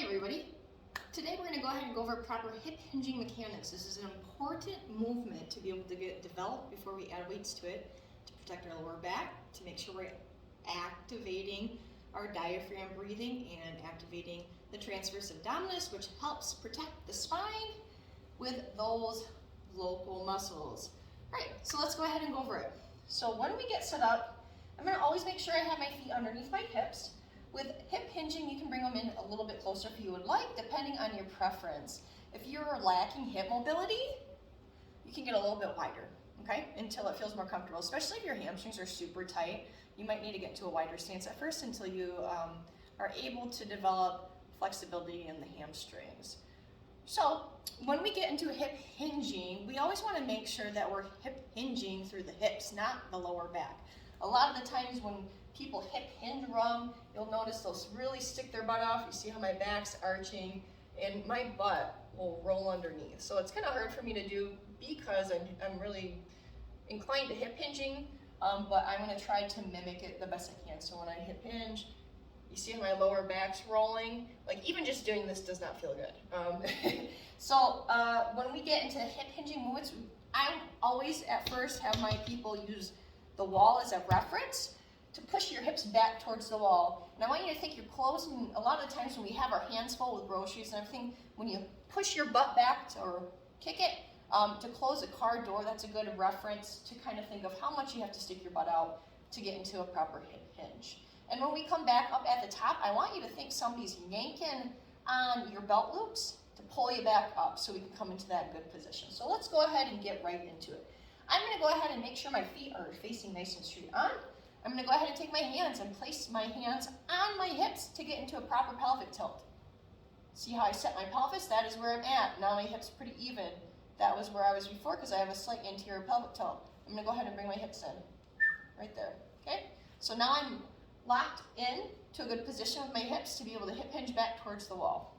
Hi everybody. Today we're going to go ahead and go over proper hip hinging mechanics. This is an important movement to be able to get developed before we add weights to it, to protect our lower back, to make sure we're activating our diaphragm breathing and activating the transverse abdominis, which helps protect the spine with those local muscles. All right, so let's go ahead and go over it. So when we get set up, I'm going to always make sure I have my feet underneath my hips. With hip hinging, you can bring them in a little bit closer if you would like, depending on your preference. If you're lacking hip mobility, you can get a little bit wider, okay, until it feels more comfortable, especially if your hamstrings are super tight. You might need to get to a wider stance at first until you are able to develop flexibility in the hamstrings. So when we get into hip hinging, we always want to make sure that we're hip hinging through the hips, not the lower back. A lot of the times when people hip hinge wrong, you'll notice they'll really stick their butt off. You see how my back's arching and my butt will roll underneath. So it's kind of hard for me to do because I'm really inclined to hip hinging, but I'm going to try to mimic it the best I can. So when I hip hinge, you see how my lower back's rolling? Like even just doing this does not feel good. So when we get into hip hinging movements, I always at first have my people use the wall as a reference to push your hips back towards the wall. And I want you to think you're closing, a lot of the times when we have our hands full with groceries and everything, when you push your butt back or kick it to close a car door, that's a good reference to kind of think of how much you have to stick your butt out to get into a proper hip hinge. And when we come back up at the top, I want you to think somebody's yanking on your belt loops to pull you back up so we can come into that good position. So let's go ahead and get right into it. I'm going to go ahead and make sure my feet are facing nice and straight on. I'm going to go ahead and take my hands and place my hands on my hips to get into a proper pelvic tilt. See how I set my pelvis? That is where I'm at. Now my hips are pretty even. That was where I was before because I have a slight anterior pelvic tilt. I'm going to go ahead and bring my hips in. Right there. Okay? So now I'm locked in to a good position with my hips to be able to hip hinge back towards the wall.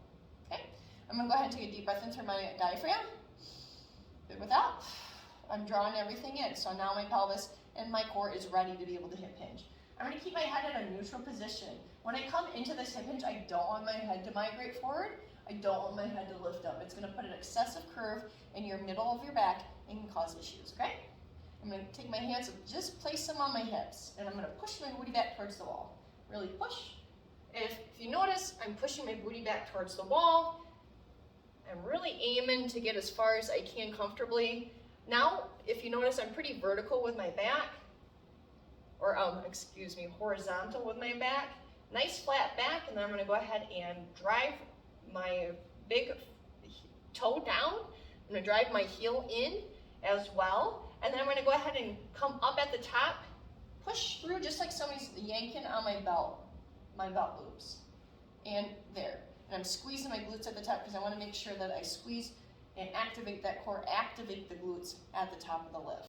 Okay? I'm going to go ahead and take a deep breath in through my diaphragm. Big breath out. I'm drawing everything in. So now my pelvis and my core is ready to be able to hip hinge. I'm going to keep my head in a neutral position. When I come into this hip hinge, I don't want my head to migrate forward. I don't want my head to lift up. It's going to put an excessive curve in your middle of your back and can cause issues, okay? I'm going to take my hands and just place them on my hips, and I'm going to push my booty back towards the wall. Really push. If you notice, I'm pushing my booty back towards the wall. I'm really aiming to get as far as I can comfortably. Now, if you notice, I'm pretty vertical with my back, or horizontal with my back. Nice flat back, and then I'm going to go ahead and drive my big toe down. I'm going to drive my heel in as well, and then I'm going to go ahead and come up at the top, push through just like somebody's yanking on my belt loops, and there. And I'm squeezing my glutes at the top because I want to make sure that I squeeze and activate that core, activate the glutes at the top of the lift.